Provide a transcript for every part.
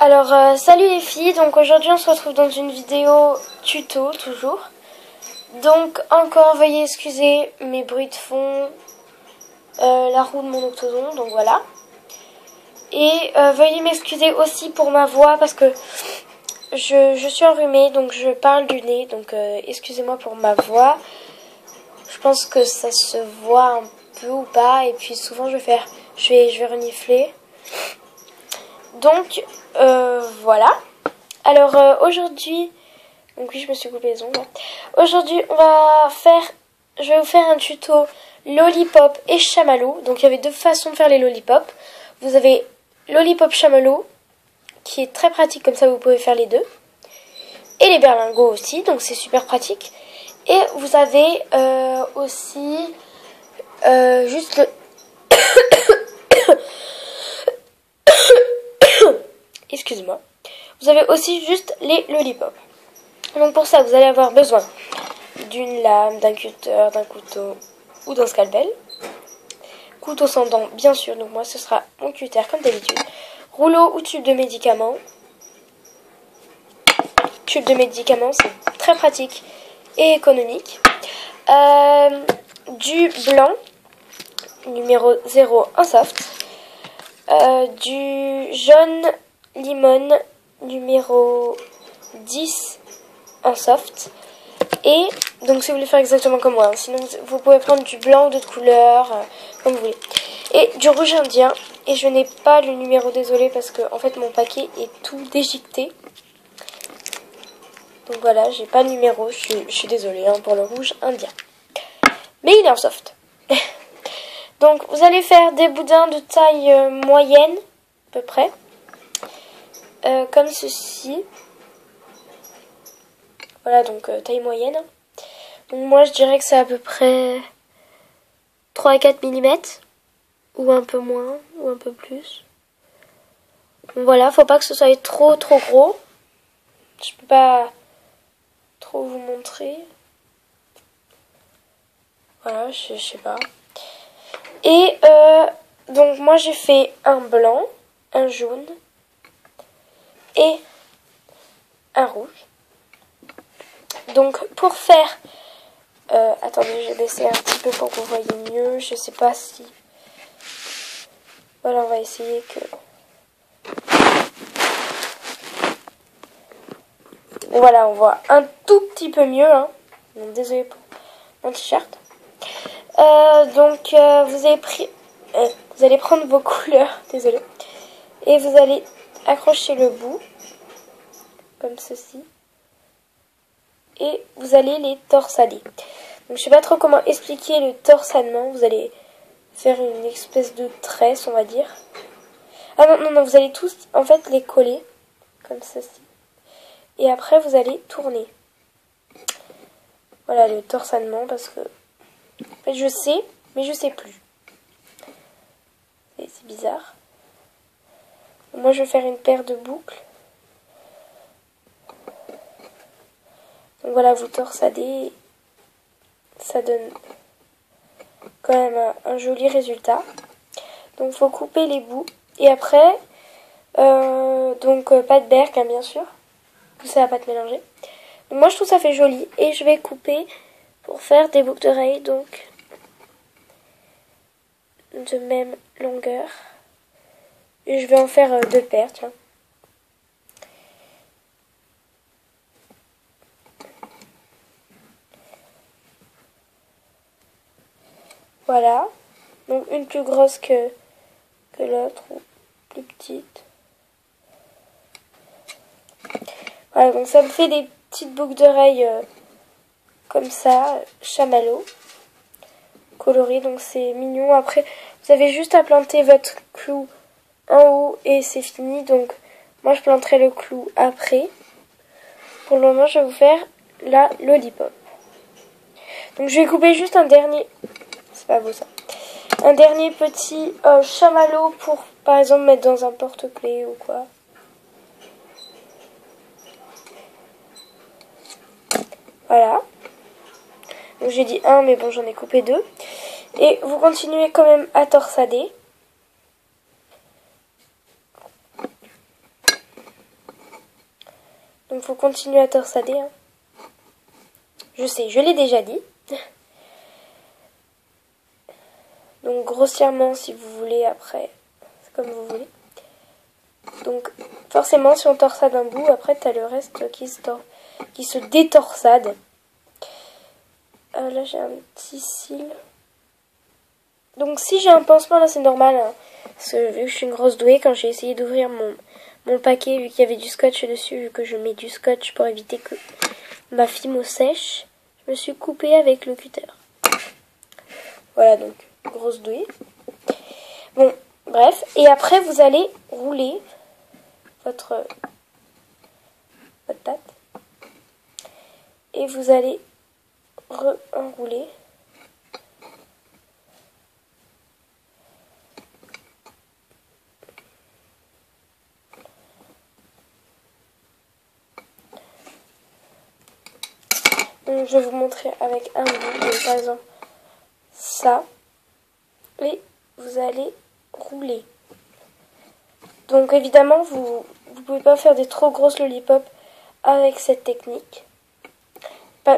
Alors, salut les filles, donc aujourd'hui on se retrouve dans une vidéo tuto, toujours. Donc, encore, veuillez excuser mes bruits de fond, la roue de mon octodon, donc voilà. Et veuillez m'excuser aussi pour ma voix, parce que je suis enrhumée, donc je parle du nez, donc excusez-moi pour ma voix. Je pense que ça se voit un peu ou pas, et puis souvent je vais renifler. Donc, voilà. Alors, aujourd'hui, donc oui, je me suis coupé les ongles. Aujourd'hui, je vais vous faire un tuto lollipop et chamallow. Donc, il y avait deux façons de faire les lollipops. Vous avez lollipop chamallow, qui est très pratique, comme ça vous pouvez faire les deux. Et les berlingots aussi, donc c'est super pratique. Et vous avez aussi juste le... Excusez-moi. Vous avez aussi juste les lollipops. Donc pour ça, vous allez avoir besoin d'une lame, d'un cutter, d'un couteau ou d'un scalpel. Couteau sans dents, bien sûr. Donc moi, ce sera mon cutter comme d'habitude. Rouleau ou tube de médicaments. Tube de médicaments, c'est très pratique et économique. Du blanc, numéro 0 en soft. Du jaune limon, numéro 10 en soft. Et donc si vous voulez faire exactement comme moi, hein, sinon vous pouvez prendre du blanc ou d'autres couleurs, comme vous voulez. Et du rouge indien. Et je n'ai pas le numéro, désolé, parce que en fait mon paquet est tout déchiqueté. Donc voilà, j'ai pas le numéro, je suis désolée hein, pour le rouge indien. Mais il est en soft. Donc vous allez faire des boudins de taille moyenne, à peu près. Comme ceci. Voilà, donc taille moyenne. Donc moi je dirais que c'est à peu près 3 à 4 mm. Ou un peu moins, ou un peu plus. Donc voilà, faut pas que ce soit trop gros. Je peux pas trop vous montrer. Voilà, je sais pas. Et donc moi j'ai fait un blanc, un jaune et un rouge. Donc pour faire... attendez, je vais baisser un petit peu pour que vous voyez mieux. Je sais pas si... Voilà, on va essayer que... Voilà, on voit un tout petit peu mieux. Hein. Donc, désolé pour mon t-shirt. Donc vous allez prendre vos couleurs, désolé. Et vous allez accrocher le bout, comme ceci. Et vous allez les torsader. Donc je sais pas trop comment expliquer le torsadement. Vous allez faire une espèce de tresse, on va dire. Ah non, vous allez tous en fait les coller, comme ceci. Et après vous allez tourner. Voilà le torsadement, parce que en fait je sais, mais je sais plus. C'est bizarre. Moi je vais faire une paire de boucles. Donc voilà, vous torsadez. Ça donne quand même un joli résultat. Donc il faut couper les bouts. Et après, pas de berk, hein, bien sûr. Ça va pas te mélanger. Donc moi je trouve ça fait joli. Et je vais couper pour faire des boucles d'oreilles. Donc de même longueur. Et je vais en faire deux paires, tiens. Voilà. Donc une plus grosse que l'autre, ou plus petite. Voilà, donc ça me fait des petites boucles d'oreilles comme ça, chamallow, colorées, donc c'est mignon. Après, vous avez juste à planter votre clou en haut et c'est fini. Donc moi je planterai le clou après. Pour le moment, je vais vous faire la lollipop. Donc je vais couper juste un dernier... C'est pas beau ça. Un dernier petit chamallow pour, par exemple, mettre dans un porte-clés ou quoi. Voilà. Donc j'ai dit un, mais bon, j'en ai coupé deux. Et vous continuez quand même à torsader. Donc faut continuer à torsader. Hein. Je sais, je l'ai déjà dit. Donc grossièrement si vous voulez, après, c'est comme vous voulez. Donc forcément si on torsade un bout, après t'as le reste qui se détorsade. Là j'ai un petit cil. Donc si j'ai un pansement là c'est normal. Hein, parce que vu que je suis une grosse douée, quand j'ai essayé d'ouvrir mon paquet, vu qu'il y avait du scotch dessus, vu que je mets du scotch pour éviter que ma fimo sèche, je me suis coupée avec le cutter. Voilà donc, grosse douée. Bon, bref. Et après vous allez rouler votre pâte. Et vous allez enrouler. Donc, je vais vous montrer avec un bout, donc, par exemple ça. Et vous allez rouler. Donc évidemment, vous ne pouvez pas faire des trop grosses lollipops avec cette technique.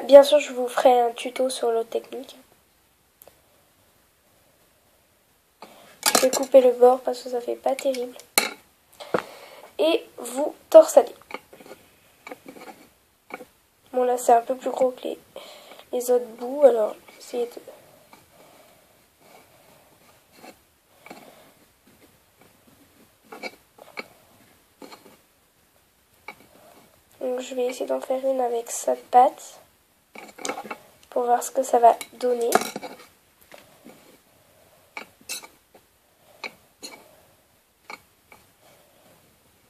Bien sûr, je vous ferai un tuto sur l'autre technique. Je vais couper le bord parce que ça fait pas terrible. Et vous torsadez. Bon là, c'est un peu plus gros que les autres bouts, alors essayez de... Donc je vais essayer d'en faire une avec cette pâte pour voir ce que ça va donner.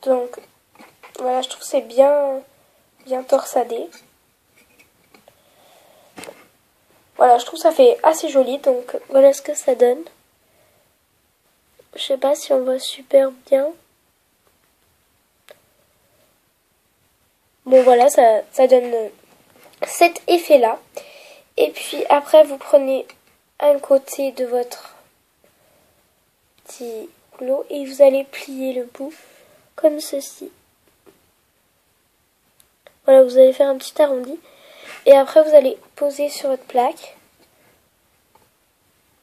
Donc voilà, je trouve que c'est bien torsadé. Voilà, je trouve que ça fait assez joli, donc voilà ce que ça donne. Je sais pas si on voit super bien. Bon voilà, ça donne cet effet-là. Et puis après, vous prenez un côté de votre petit rouleau et vous allez plier le bout comme ceci. Voilà, vous allez faire un petit arrondi. Et après, vous allez poser sur votre plaque.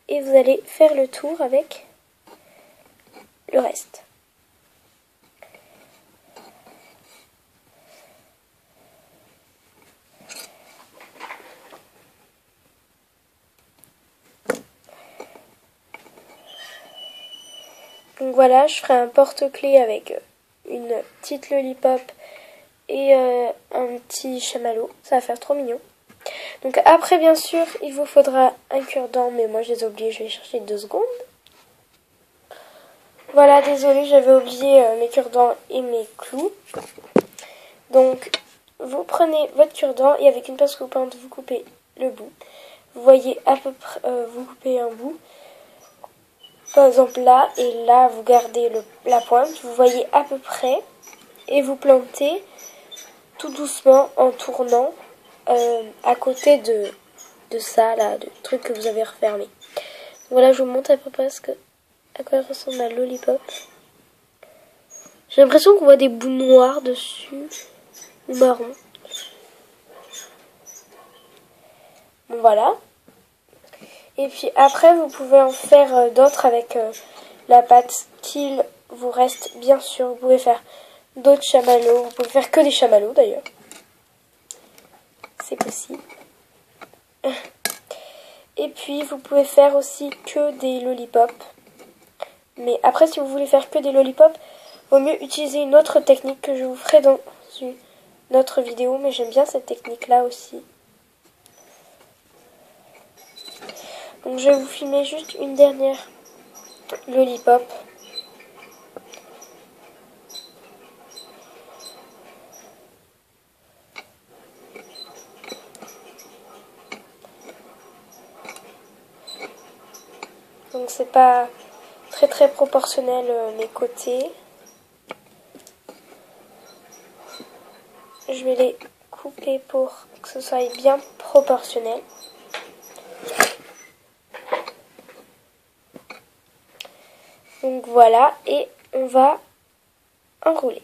Et vous allez faire le tour avec le reste. Donc voilà, je ferai un porte-clés avec une petite lollipop et un petit chamallow. Ça va faire trop mignon. Donc après, bien sûr, il vous faudra un cure-dent, mais moi je les ai oubliés, je vais chercher 2 secondes. Voilà, désolée, j'avais oublié mes cure-dents et mes clous. Donc, vous prenez votre cure-dent et avec une pince coupante, vous coupez le bout. Vous voyez à peu près, vous coupez un bout. Par exemple là, et là, vous gardez la pointe. Vous voyez à peu près et vous plantez tout doucement en tournant à côté de ça, là, de truc que vous avez refermé. Voilà, je vous montre à peu près à quoi ressemble ma lollipop. J'ai l'impression qu'on voit des bouts noirs dessus, ou marron. Bon, voilà. Et puis après, vous pouvez en faire d'autres avec la pâte qu'il vous reste, bien sûr. Vous pouvez faire d'autres chamallows. Vous pouvez faire que des chamallows, d'ailleurs. C'est possible. Et puis, vous pouvez faire aussi que des lollipops. Mais après, si vous voulez faire que des lollipops, vaut mieux utiliser une autre technique que je vous ferai dans une autre vidéo. Mais j'aime bien cette technique-là aussi. Donc, je vais vous filmer juste une dernière lollipop. Donc c'est pas très proportionnel mes côtés. Je vais les couper pour que ce soit bien proportionnel. Donc voilà, et on va enrouler.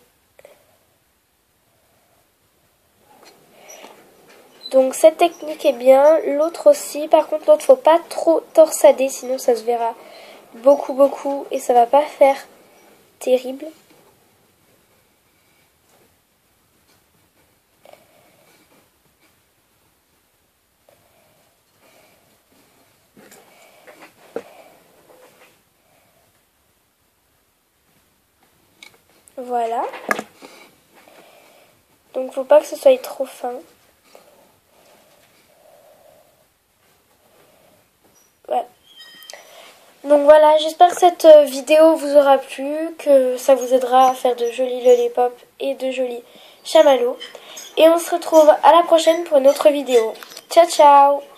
Donc cette technique est bien, l'autre aussi. Par contre l'autre faut pas trop torsader, sinon ça se verra beaucoup et ça va pas faire terrible. Voilà. Donc faut pas que ce soit trop fin. Voilà. Donc voilà, j'espère que cette vidéo vous aura plu, que ça vous aidera à faire de jolis lollipops et de jolis chamallows. Et on se retrouve à la prochaine pour une autre vidéo. Ciao ciao!